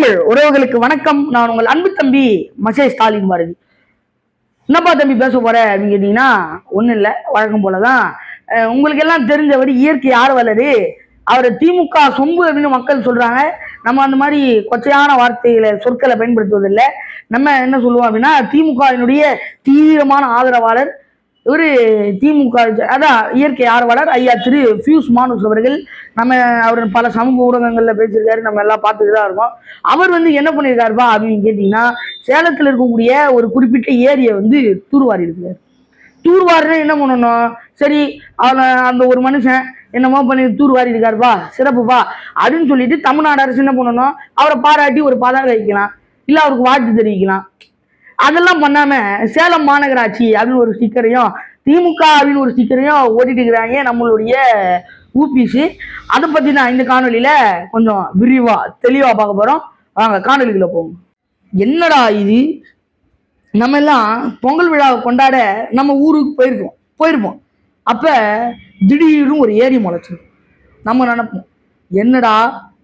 முத்தமிழ் உறவுகளுக்கு வணக்கம். நான் உங்கள் அன்பு தம்பி மசே ஸ்டாலின் பாரதி. என்னப்பா தம்பி பேச போற அப்படின்னு கேட்டீங்கன்னா, ஒன்றும் இல்லை, வழக்கம் போலதான். உங்களுக்கு எல்லாம் தெரிஞ்சவர் இயற்கை ஆர்வலரு. அவரை திமுக சொம்பு அப்படின்னு மக்கள் சொல்றாங்க. நம்ம அந்த மாதிரி கொச்சையான வார்த்தைகளை சொற்களை பயன்படுத்துவதில்லை. நம்ம என்ன சொல்லுவோம் அப்படின்னா, திமுகவினுடைய தீவிரமான ஆதரவாளர் ஒரு திமுக, அதான் இயற்கை ஆர்வலர் ஐயா திரு பியூஷ் மானுஸ் அவர்கள். நம்ம அவர் பல சமூக ஊடகங்கள்ல பேசியிருக்காரு, நம்ம எல்லாம் பார்த்துட்டு தான் இருக்கோம். அவர் என்ன பண்ணியிருக்காருப்பா அப்படின்னு கேட்டீங்கன்னா, சேலத்தில் இருக்கக்கூடிய ஒரு குறிப்பிட்ட ஏரியை தூர்வாரி இருக்கிறார். தூர்வாரினா என்ன பண்ணணும்? சரி, அவனை அந்த ஒரு மனுஷன் என்னமோ பண்ணி தூர்வாரி இருக்காருப்பா, சிறப்புப்பா அப்படின்னு சொல்லிட்டு தமிழ்நாடு அரசு என்ன பண்ணணும்? அவரை பாராட்டி ஒரு பதாகை வைக்கலாம், இல்லை அவருக்கு வாழ்த்து தெரிவிக்கலாம். அதெல்லாம் பண்ணாம சேலம் மாநகராட்சி அப்படின்னு ஒரு ஸ்டிக்கரையும், திமுக அப்படின்னு ஒரு ஸ்டிக்கரையும் ஓட்டிட்டு இருக்கிறாங்க நம்மளுடைய ஊபிசி. அதை பத்தி தான் இந்த காணொலியில கொஞ்சம் விரிவா தெளிவா பார்க்க போறோம். வாங்க காணொலிக்குள்ள போவோம். என்னடா இது, நம்ம எல்லாம் பொங்கல் விழாவை கொண்டாட நம்ம ஊருக்கு போயிருப்போம். அப்ப திடீர்னு ஒரு ஏரி முளைச்சிடும். நம்ம நினைப்போம், என்னடா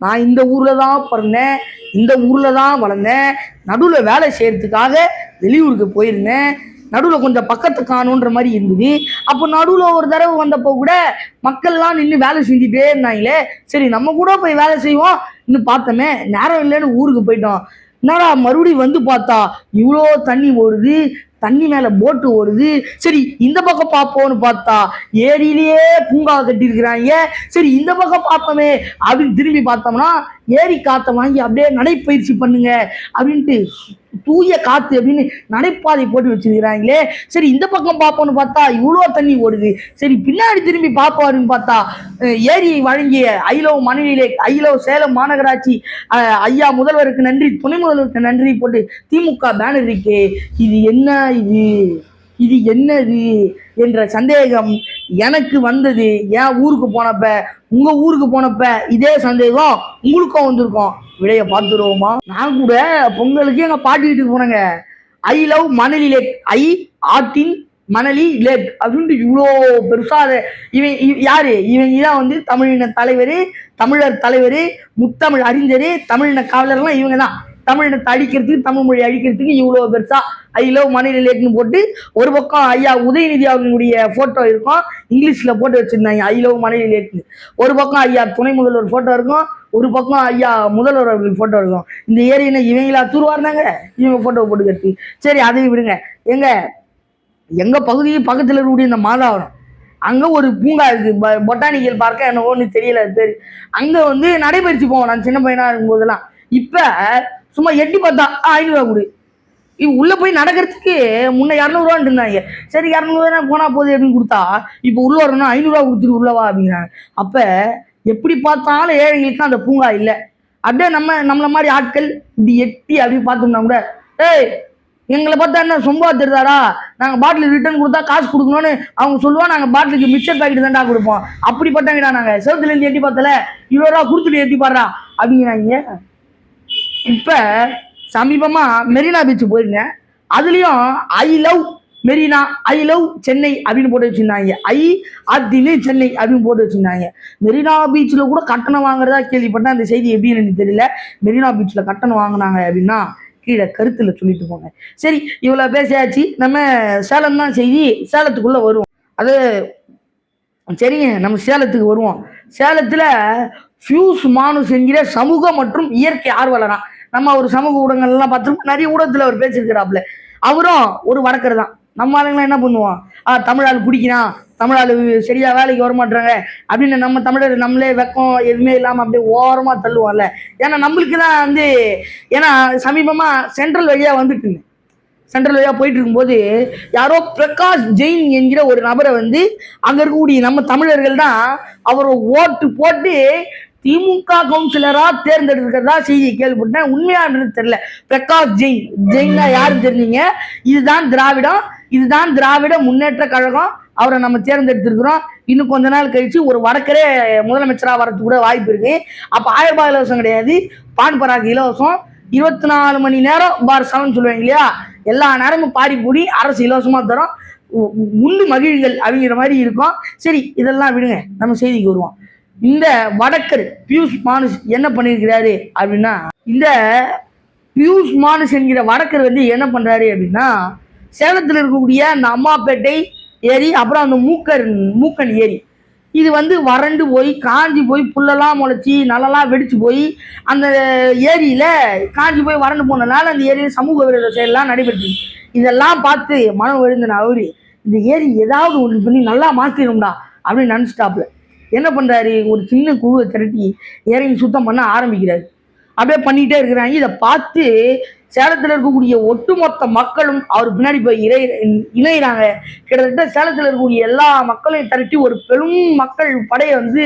நான் இந்த ஊர்ல தான் பிறந்தேன், இந்த ஊர்ல தான் வளர்ந்தேன், நடுவில் வேலை செய்யறதுக்காக வெளியூருக்கு போயிருந்தேன், நடுவில் கொஞ்சம் பக்கத்து காணுன்ற மாதிரி இருந்தது. அப்போ நடுவில் ஒரு தடவை வந்தப்போ கூட மக்கள்லாம் நின்று வேலை செஞ்சுட்டே இருந்தாங்களே, சரி நம்ம கூட போய் வேலை செய்வோம் இன்னும் பார்த்தோமே, நேரம் இல்லைன்னு ஊருக்கு போயிட்டோம். என்னடா மறுபடியும் பார்த்தா இவ்வளோ தண்ணி ஓடுது, தண்ணி மேல போட்டு ஓடுது. சரி இந்த பக்கம் பார்ப்போம்னு பார்த்தா ஏரியிலேயே பூங்கா கட்டியிருக்கிறாங்க. சரி இந்த பக்கம் பார்ப்போமே அப்படின்னு திரும்பி பார்த்தோம்னா ஏரி காற்றை வாங்கி அப்படியே நடைப்பயிற்சி பண்ணுங்க அப்படின்ட்டு தூய காத்து அப்படின்னு நடைபாதை போட்டு வச்சிருக்கிறாங்களே. சரி இந்த பக்கம் பார்ப்போம்னு பார்த்தா இவ்வளோ தண்ணி ஓடுது. சரி பின்னாடி திரும்பி பார்ப்பாருன்னு பார்த்தா ஏரியை வழங்கிய ஐலவ் மணலிலே ஐலவ் சேலம் மாநகராட்சி ஐயா முதல்வருக்கு நன்றி, துணை முதல்வருக்கு நன்றி போட்டு திமுக பேனர் இருக்கே. இது என்னது என்ற சந்தேகம் எனக்கு வந்தது. ஏன் ஊருக்கு போனப்ப, உங்க ஊருக்கு போனப்ப இதே சந்தேகம் உங்களுக்கும் வந்திருக்கும். விடைய பார்த்துருவோமா? நான் கூட பொங்கலுக்கு எங்க பாட்டி வீட்டுக்கு போனேங்க. ஐ லவ் மணலி லேக், ஐ ஆற்றின் மணலி லேக் அப்படின்ட்டு இவ்வளோ பெருசா. இவன் யாரு? இவங்க தான் தமிழின தலைவர், தமிழர் தலைவர், முத்தமிழ் அறிஞர், தமிழின காவலர்லாம் இவங்க தான். தமிழினத்தை அழிக்கிறதுக்கு, தமிழ் மொழி அழிக்கிறதுக்கு இவ்வளோ பெருசா ஐ லவ் மணலி லேக்னு போட்டு ஒரு பக்கம் ஐயா உதயநிதி அவர்களுடைய போட்டோ இருக்கும், இங்கிலீஷ்ல போட்டு வச்சிருந்தாங்க ஐ லவ் மணலி லேக்னு. ஒரு பக்கம் ஐயா துணை முதல்வர் போட்டோ இருக்கும், ஒரு பக்கம் ஐயா முதல்வர் அவர்கள் போட்டோ இருக்கும். இந்த ஏரியின இவங்களா தூர்வாருனாங்க, இவங்க போட்டோ போட்டுக்கிறது. சரி அதையும் விடுங்க. எங்க பகுதி பக்கத்துல இருக்கக்கூடிய இந்த மாதாவரம், அங்க ஒரு பூங்கா இருக்கு, பொட்டானிக்கல் பார்க்க என்ன ஒன்று தெரியல பேரு. அங்க நடைபயிற்சி போவோம் நான் சின்ன பையனா இருக்கும் போதெல்லாம். இப்ப சும்மா எட்டி பார்த்தா 500 ரூபா கொடு. உள்ள போய் நடக்கிறதுக்கு முன்ன 200 ரூபான்னு இருந்தாங்க. சரி 200 ரூபா போனா போகுது அப்படின்னு கொடுத்தா இப்போ உள்ள வரணும்னா 500 ரூபா கொடுத்துட்டு உள்ளவா அப்படிங்கிறாங்க. அப்ப எப்படி பார்த்தாலும் ஏழைங்களுக்கு அந்த பூங்கா இல்லை. அப்படியே நம்மள மாதிரி ஆட்கள் இப்படி எட்டி அப்படி பார்த்தோம்னா கூட, ஏய் எங்களை பார்த்தா என்ன சொம்பா தெரிதாடா, நாங்க பாட்டில் ரிட்டர்ன் கொடுத்தா காசு கொடுக்கணும்னு அவங்க சொல்லுவோம், நாங்க பாட்டிலுக்கு மிக்சர் பாக்கெட் தான்டா கொடுப்போம். அப்படிப்பட்டங்கடா நாங்க. செவத்துல இருந்து எட்டி பார்த்தல 20 ரூபா கொடுத்துட்டு எட்டி பாடுறா அப்படிங்கிறாங்க. இப்ப சமீபமா மெரினா பீச் போயிருந்தேன். அதுலயும் I love Marina, I love Chennai அப்படின்னு போட்டு வச்சிருந்தாங்க. ஐ ஆத்தினு சென்னை அப்படின்னு போட்டு வச்சிருந்தாங்க. மெரினா பீச்ல கூட கட்டணம் வாங்குறதா கேள்விப்பட்டேன். அந்த செய்தி எப்படின்னு எனக்கு தெரியல. மெரினா பீச்ல கட்டணம் வாங்கினாங்க அப்படின்னா கீழே கருத்துல சொல்லிட்டு போங்க. சரி இவ்வளவு பேசியாச்சு. நம்ம சேலம் தான் செய்தி, சேலத்துக்குள்ள வருவோம். அது சரிங்க, நம்ம சேலத்துக்கு வருவோம். சேலத்துல பியூஷ் மானுஸ் என்கிற சமூக மற்றும் இயற்கை ஆர்வலரா நம்ம ஒரு சமூக ஊடகங்கள்லாம் பார்த்துருக்கோம். நிறைய ஊடகத்துல அவர் பேசியிருக்கிறாப்புல. அவரும் ஒரு வடக்கர் தான். நம்ம ஆளுங்களாம் என்ன பண்ணுவோம், தமிழ் ஆள் குடிக்கிறான், தமிழ் ஆளு சரியா வேலைக்கு வர மாட்டாங்க அப்படின்னு நம்ம தமிழர் நம்மளே வெக்கம் எதுவுமே இல்லாம அப்படியே ஓரமா தள்ளுவோம்ல. ஏன்னா நம்மளுக்கு தான் ஏன்னா சமீபமா சென்ட்ரல் வழியா சென்ட்ரல் வழியா போயிட்டு இருக்கும்போது யாரோ பிரகாஷ் ஜெயின் என்கிற ஒரு நபரை அங்க இருக்கக்கூடிய நம்ம தமிழர்கள் தான் அவரை ஓட்டு போட்டு திமுக கவுன்சிலரா தேர்ந்தெடுக்கிறதா செய்தி கேள்விப்பட்டேன். உண்மையானது தெரியல. பிரகாஷ் ஜெயின்னா யாருன்னு தெரிஞ்சீங்க? இதுதான் திராவிடம், இதுதான் திராவிட முன்னேற்ற கழகம். அவரை நம்ம தேர்ந்தெடுத்திருக்கிறோம். இன்னும் கொஞ்ச நாள் கழிச்சு ஒரு வடக்கரே முதலமைச்சரா வரது கூட வாய்ப்பு இருக்கு. அப்ப 1000 ரூபாய் இலவசம் கிடையாது, பான் பராக்கு இலவசம், 24 மணி நேரம் பார் 7 சொல்லுவாங்க இல்லையா, எல்லா நேரமும் பாடி பூடி அரசு இலவசமா தரும், உண்டு மகிழ்கள் அப்படிங்கிற மாதிரி இருக்கும். சரி இதெல்லாம் விடுங்க, நம்ம செய்திக்கு வருவோம். இந்த வடக்கர் பியூஷ் மானுஸ் என்ன பண்ணியிருக்கிறாரு அப்படின்னா, இந்த பியூஷ் மானுஷ் என்கிற வடக்கர் வந்து என்ன பண்றாரு அப்படின்னா, சேலத்தில் இருக்கக்கூடிய அந்த அம்மாப்பேட்டை ஏரி, அப்புறம் அந்த மூக்கன் ஏரி, இது வந்து வறண்டு போய் காஞ்சி போய் புல்லெல்லாம் முளைச்சி நலலாம் வெடிச்சு போய் அந்த ஏரியில காஞ்சி போய் வறண்டு போனதுனால அந்த ஏரியில் சமூக விரோத செயல்லாம் நடைபெற்று, இதெல்லாம் பார்த்து மனம் எழுந்தின அவரு இந்த ஏரி ஏதாவது ஒன்று பண்ணி நல்லா மாற்றிடும்டா அப்படின்னு நினச்சிட்டாப்புல என்ன பண்ணுறாரு, ஒரு சின்ன குழுவை திரட்டி ஏரியை சுத்தம் பண்ண ஆரம்பிக்கிறாரு. அப்படியே பண்ணிகிட்டே இருக்கிறாங்க. இதை பார்த்து சேலத்தில் இருக்கக்கூடிய ஒட்டுமொத்த மக்களும் அவர் பின்னாடி போய் இணைகிறாங்க. கிட்டத்தட்ட சேலத்தில் இருக்கக்கூடிய எல்லா மக்களையும் திரட்டி ஒரு பெரும் மக்கள் படையை வந்து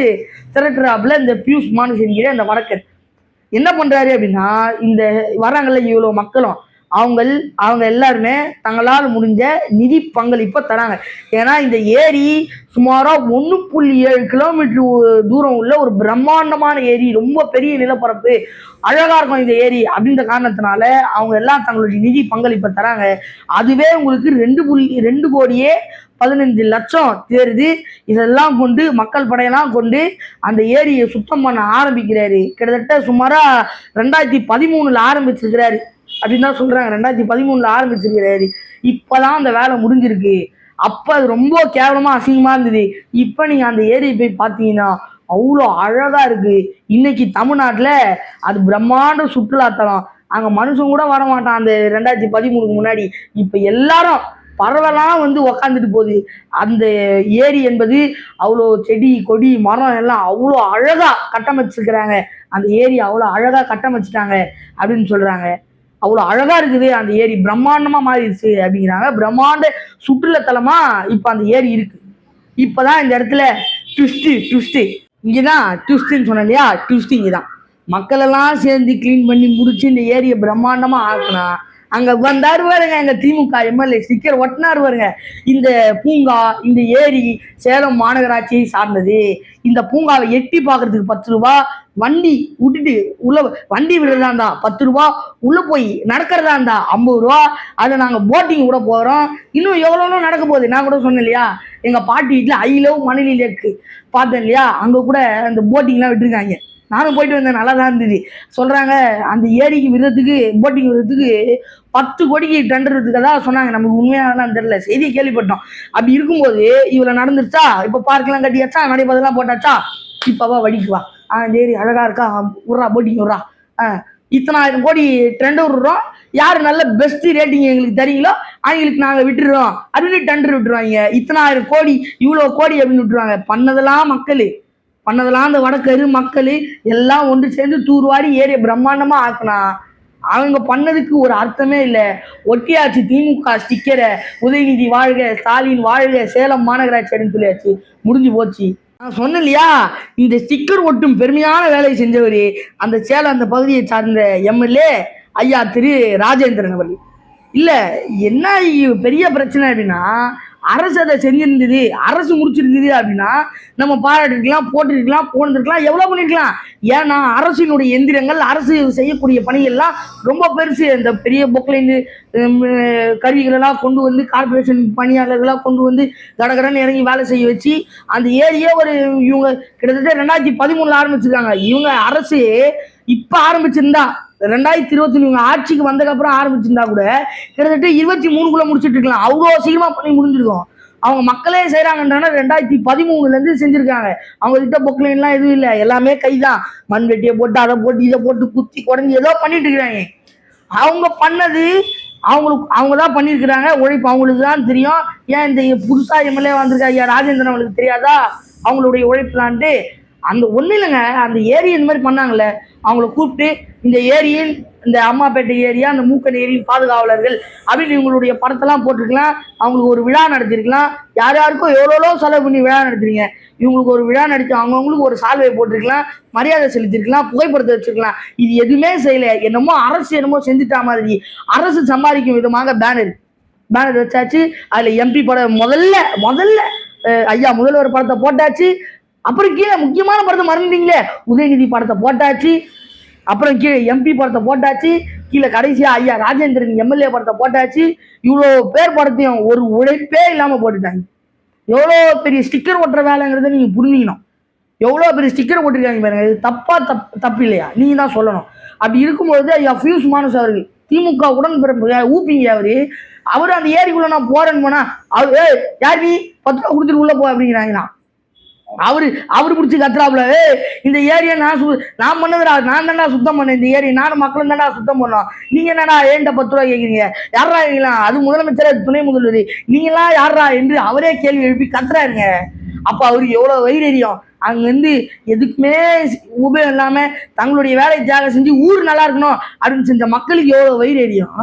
திரட்டுறாப்புல இந்த பியூஷ் மானுஷ் என்கிற அந்த வடக்கர் என்ன பண்றாரு அப்படின்னா, இந்த வராங்கல்ல இவ்வளோ மக்களும் அவங்க எல்லாருமே தங்களால் முடிஞ்ச நிதி பங்களிப்பை தராங்க. ஏன்னா இந்த ஏரி சுமாராக 1.7 கிலோமீட்டர் தூரம் உள்ள ஒரு பிரம்மாண்டமான ஏரி, ரொம்ப பெரிய நிலப்பரப்பு, அழகா இருக்கும் இந்த ஏரி அப்படின்ற காரணத்தினால அவங்க எல்லாம் தங்களுடைய நிதி பங்களிப்பை தராங்க. அதுவே உங்களுக்கு 2 கோடியே 15 லட்சம் தேருது. இதெல்லாம் கொண்டு மக்கள் படையெல்லாம் கொண்டு அந்த ஏரியை சுத்தம் பண்ண ஆரம்பிக்கிறாரு. கிட்டத்தட்ட சுமாரா 2013 ஆரம்பிச்சிருக்கிறாரு அப்படின்னு தான் சொல்றாங்க. 2013 ஆரம்பிச்சிருக்கிறாரு. இப்பதான் அந்த வேலை முடிஞ்சிருக்கு. அப்ப அது ரொம்ப கேவலமா அசிங்கமா இருந்தது. இப்ப நீங்க அந்த ஏரியை போய் பார்த்தீங்கன்னா அவ்வளோ அழகா இருக்கு. இன்னைக்கு தமிழ்நாட்டுல அது பிரம்மாண்ட சுற்றுலாத்தலம். அங்க மனுஷன் கூட வர மாட்டான் அந்த 2013 முன்னாடி. இப்ப எல்லாரும் பறவைலாம் வந்து உக்காந்துட்டு போகுது. அந்த ஏரி என்பது அவ்வளோ செடி கொடி மரம் எல்லாம் அவ்வளோ அழகா கட்டமைச்சிருக்கிறாங்க. அந்த ஏரி அவ்வளோ அழகா கட்டமைச்சிட்டாங்க அப்படின்னு சொல்றாங்க. அவ்வளோ அழகா இருக்குது அந்த ஏரி, பிரம்மாண்டமா மாறிடுச்சு அப்படிங்கிறாங்க. பிரம்மாண்ட சுற்றுலாத்தலமா இப்ப அந்த ஏரி இருக்கு. இப்பதான் இந்த இடத்துல ட்விஸ்ட் இங்கதான் ட்விஸ்ட்ன்னு சொன்னேன் இல்லையா, ட்விஸ்ட் இங்கதான். மக்கள் எல்லாம் சேர்ந்து கிளீன் பண்ணி முடிச்சு இந்த ஏரியை பிரம்மாண்டமா ஆக்குனா அங்க வந்தாரு பாருங்க எங்க திமுக எம்எல்ஏ ஸ்டிக்கர் ஒட்டினாரு பாருங்க. இந்த பூங்கா, இந்த ஏரி சேலம் மாநகராட்சியை சார்ந்தது. இந்த பூங்காவை எட்டி பாக்குறதுக்கு 10 ரூபா, வண்டி விட்டுட்டு உள்ள வண்டி விடுறதா இருந்தா 10 ரூபா, உள்ள போய் நடக்கிறதா இருந்தா 50 ரூபா. அதை நாங்க போட்டிங் கூட போறோம். இன்னும் எவ்வளவு நடக்க போகுது. நான் கூட சொன்னேன் இல்லையா, எங்க பாட்டி வீட்டுல ஐ லவ் மணலி லேக் பார்த்தேன் இல்லையா, அங்க கூட அந்த போட்டிங்லாம் விட்டுருக்காங்க. நானும் போயிட்டு வந்தேன், நல்லா தான் இருந்தது. சொல்றாங்க அந்த ஏரிக்கு விடுறதுக்கு, போட்டிங் விடுறதுக்கு 10 கோடிக்கு டெண்டர் இருக்கதா சொன்னாங்க. நமக்கு உண்மையானு தெரியல, செய்தியை கேள்விப்பட்டோம். அப்படி இருக்கும்போது இவ்வளவு நடந்துருச்சா, இப்ப பார்க்கலாம் கட்டியாச்சா, நடைபெறலாம் போட்டாச்சா, இப்பவா வடிக்குவா அந்த ஏரி அழகா இருக்கா, விட்றா போட்டிங் விட்றா, இத்தனை 1000 கோடி டெண்டர் விடுறோம், யாரு நல்ல பெஸ்ட் ரேட்டிங் எங்களுக்கு தரீங்களோ அவங்களுக்கு நாங்க விட்டுடுறோம் அப்படின்னு டெண்டர் விட்டுருவாங்க. இத்தனை 1000 கோடி இவ்வளவு கோடி அப்படின்னு விட்டுருவாங்க. பண்ணதெல்லாம் அந்த வடக்கரு மக்கள் எல்லாம் ஒன்று சேர்ந்து தூர்வாரி ஏரியை பிரம்மாண்டமா ஆக்குனா அவங்க பண்ணதுக்கு ஒரு அர்த்தமே இல்லை. ஒட்டியாச்சு திமுக ஸ்டிக்கரை, உதயநிதி வாழ்க, ஸ்டாலின் வாழ்க, சேலம் மாநகராட்சி அப்படின்னு சொல்லியாச்சு, முடிஞ்சு போச்சு. நான் சொன்னேன் இல்லையா, இந்த ஸ்டிக்கர் ஒட்டும் பெருமையான வேலையை செஞ்சவர் அந்த சேலம் அந்த பகுதியை சார்ந்த எம்எல்ஏ ஐயா திரு ராஜேந்திரன் அவர்கள். இல்ல என்ன பெரிய பிரச்சனை அப்படின்னா, அரசு அதை செஞ்சிருந்தது, அரசு முடிச்சிருந்தது அப்படின்னா நம்ம பாராட்டிருக்கலாம், போட்டிருக்கலாம், போனிருக்கலாம், எவ்வளவு பண்ணிருக்கலாம். ஏன்னா அரசினுடைய எந்திரங்கள், அரசு செய்யக்கூடிய பணிகள்லாம் ரொம்ப பெருசு. இந்த பெரிய பொக்லைன் கருவிகளெல்லாம் கொண்டு வந்து கார்பரேஷன் பணியாளர்களாக கொண்டு வந்து கடகடன்னு இறங்கி வேலை செய்ய வச்சு அந்த ஏரியே இவங்க கிட்டத்தட்ட 2013 ஆரம்பிச்சிருக்காங்க. இவங்க அரசு இப்ப ஆரம்பிச்சிருந்தா 2023 இவங்க ஆட்சிக்கு வந்ததுக்கப்புறம் ஆரம்பிச்சிருந்தா கூட கிட்டத்தட்ட 23 முடிச்சுட்டு இருக்கலாம். அவ்வளோ சீக்கிரமா பண்ணி முடிஞ்சிருக்கும். அவங்க மக்களே செய்யறாங்கன்றா 2013 செஞ்சிருக்காங்க. அவங்க கிட்ட பொக்லைன்லாம் எதுவும் இல்லை, எல்லாமே கைதான். மண்வெட்டியை போட்டு அதை போட்டு இதை போட்டு குத்தி குறைஞ்சி ஏதோ பண்ணிட்டு இருக்கிறாங்க. அவங்க பண்ணது அவங்க தான் பண்ணியிருக்கிறாங்க. உழைப்பு அவங்களுக்கு தான் தெரியும். ஏன் இந்த புதுசா எம்எல்ஏ வந்திருக்கா ஐயா ராஜேந்திரன் அவங்களுக்கு தெரியாதா அவங்களுடைய உழைப்புலான்ட்டு? அந்த ஒண்ணு இல்லைங்க, அந்த ஏரி இந்த மாதிரி பண்ணாங்கல்ல, அவங்கள கூப்பிட்டு இந்த ஏரியின், இந்த அம்மாப்பேட்டை ஏரியா, அந்த மூக்கன் ஏரியின் பாதுகாவலர்கள் அப்படின்னு இவங்களுடைய படத்தெல்லாம் போட்டிருக்கலாம். அவங்களுக்கு ஒரு விழா நடத்திருக்கலாம். யார் யாருக்கும் எவ்வளோ செலவு பண்ணி விழா நடத்துறீங்க, இவங்களுக்கு ஒரு விழா நடத்தி அவங்கவுங்களுக்கு ஒரு சால்வை போட்டிருக்கலாம், மரியாதை செலுத்திருக்கலாம், புகைப்படத்தை வச்சிருக்கலாம். இது எதுவுமே செய்யல. என்னமோ அரசு என்னமோ செஞ்சுட்டா மாதிரி அரசு சம்பாதிக்கும் விதமாக பேனர் வச்சாச்சு. அதுல எம்பி படம் முதல்ல ஐயா முதல்வர் படத்தை போட்டாச்சு. அப்புறம் கீழே முக்கியமான படத்தை மறந்துட்டீங்களே, உதயநிதி படத்தை போட்டாச்சு. அப்புறம் கீழே எம்பி படத்தை போட்டாச்சு. கீழே கடைசியா ஐயா ராஜேந்திரன் எம்எல்ஏ படத்தை போட்டாச்சு. இவ்வளோ பேர் படத்தையும் ஒரு உழைப்பே இல்லாம போட்டுட்டாங்க. எவ்வளோ பெரிய ஸ்டிக்கர் ஒட்டுற வேலைங்கிறத நீங்க புரிஞ்சுக்கணும். எவ்வளோ பெரிய ஸ்டிக்கரை போட்டிருக்காங்க பாருங்க. இது தப்பு இல்லையா? நீங்க தான் சொல்லணும். அப்படி இருக்கும்போது ஐயா பியூஷ் மானுஸ் அவர்கள் திமுக உடன்பிறப்பு ஊப்பிங்க அவரு அந்த ஏரிக்குள்ள நான் போறேன்னு போனா அவரு யார் நீ 10 ரூபா கொடுத்துட்டு உள்ள போ அப்படிங்கிறாங்கண்ணா. அவரு பிடிச்சி கத்துறாப்புல இந்த ஏரியா நான் பண்ணதுடா, நான் தான்டா சுத்தம் பண்ணேன் இந்த ஏரியா, நானும் மக்களும் தான்டா சுத்தம் பண்ணோம், நீங்க என்னடா ஏன்ட்ட 10 ரூபா கேட்குறீங்க, யாரா இருக்கலாம், அது முதலமைச்சர் துணை முதல்வர், நீங்களா யாரா என்று அவரே கேள்வி எழுப்பி கத்துறாருங்க. அப்ப அவருக்கு எவ்வளவு வயிறு எரியும். அங்கிருந்து எதுக்குமே உபயோகம் இல்லாம தங்களுடைய வேலையை தியாகம் செஞ்சு ஊர் நல்லா இருக்கணும் அப்படின்னு செஞ்ச மக்களுக்கு எவ்வளவு வயிறு எரியும்.